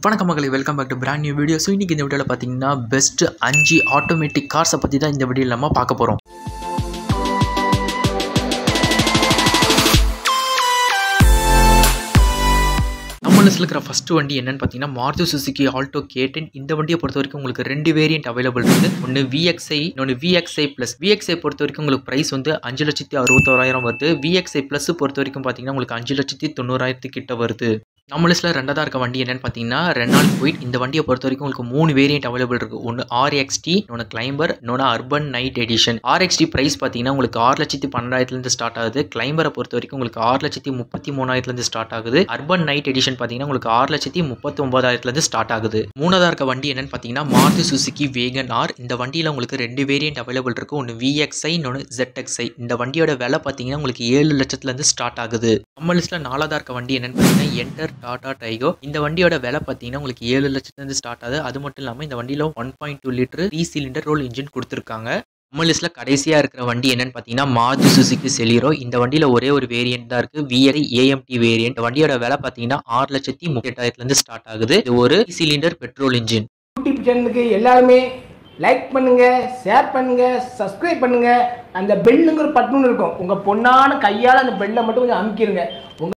வணக்கம் மக்களை, welcome back to brand new video. So இன்றைக்கி இந்த வீடியோவில் பார்த்தீங்கன்னா பெஸ்ட் 5 ஆட்டோமேட்டிக் கார்ஸை பற்றி தான் இந்த வீடியோவில் நம்ம பார்க்க போகிறோம். நம்ம லிஸ்ட்டில் இருக்கிற ஃபஸ்ட் வண்டி என்னன்னு பார்த்தீங்கன்னா மாருதி சுசுகி ஆல்டோ K10. இந்த வண்டியை பொறுத்த வரைக்கும் உங்களுக்கு 2 வேரியன்ட் அவைலபிள் இருக்குது. ஒன்று VXI, இன்னொன்று VXI ப்ளஸ். VXI பொறுத்த வரைக்கும் உங்களுக்கு ப்ரைஸ் வந்து 5,61,000 வருது. VXI ப்ளஸ் பொறுத்த வரைக்கும் பார்த்தீங்கன்னா உங்களுக்கு 5,90,000 கிட்ட வருது. நம்ம லிஸ்ட்டில் ரெண்டாவதாக இருக்க வண்டி என்னன்னு பார்த்தீங்கன்னா ரெனால்ட் குயிட். இந்த வண்டியை பொறுத்த வரைக்கும் உங்களுக்கு 3 வேரியன்ட் அவைலபிள் இருக்குது. ஒன்று RXT, இன்னொன்று கிளைம்பர், இன்னொன்று urban night edition. RXT price பார்த்தீங்கன்னா உங்களுக்கு 6,12,000 ஸ்டார்ட் ஆகுது. கிளைம்பரை பொறுத்த வரைக்கும் உங்களுக்கு 6,33,000 ஸ்டார்ட் ஆகுது. அர்பன் நைட் எடிஷன் பார்த்தீங்கன்னா உங்களுக்கு 6,39,000 ஸ்டார்ட் ஆகுது. மூணாவதாக இருக்க வண்டி என்னன்னு பார்த்தீங்கன்னா மாருதி சுசுகி வேகன் ஆர். இந்த வண்டியில் உங்களுக்கு 2 வேரியன்ட் அவைலபிள் இருக்குது. ஒன்று VXI, இன்னொன்று ZXI. இந்த வண்டியோட விலை பார்த்தீங்கன்னா உங்களுக்கு 7 லட்சத்துலேருந்து ஸ்டார்ட் ஆகுது. நம்ம லிஸ்ட்டில் நாலாவதாக இருக்க வண்டி என்னன்னு பார்த்தீங்கன்னா என்டர் டாடா டைகோ. இந்த வண்டியோட விலை பார்த்தீங்கன்னா உங்களுக்கு 7 லட்சத்துலேருந்து ஸ்டார்ட் ஆகுது. அது மட்டும் இல்லாமல் இந்த வண்டியில் 1.2 லிட்டர் 3 சிலிண்டர் ரோல் இன்ஜின் கொடுத்துருக்காங்க. நம்ம லிஸ்ட்டில் கடைசியாக இருக்கிற வண்டி என்னன்னு பார்த்தீங்கன்னா மாருதி சுசுகி செலிரோ. இந்த வண்டியில் ஒரே ஒரு வேரியன்ட் தான் இருக்குது, VXI AMT வேரியன்ட். வண்டியோட விலை பார்த்தீங்கன்னா 6,38,000 ஸ்டார்ட் ஆகுது. இது ஒரு சிலிண்டர் பெட்ரோல் இன்ஜின். யூடியூப் சேனலுக்கு எல்லாருமே லைக் பண்ணுங்க, ஷேர் பண்ணுங்க, சப்ஸ்கிரைப் பண்ணுங்க. அந்த பெல்லுங்கிற பட்டன் இருக்கும், உங்க பொண்ணான கையால் அந்த பெல்லை மட்டும் கொஞ்சம் அமுக்கிடுங்க.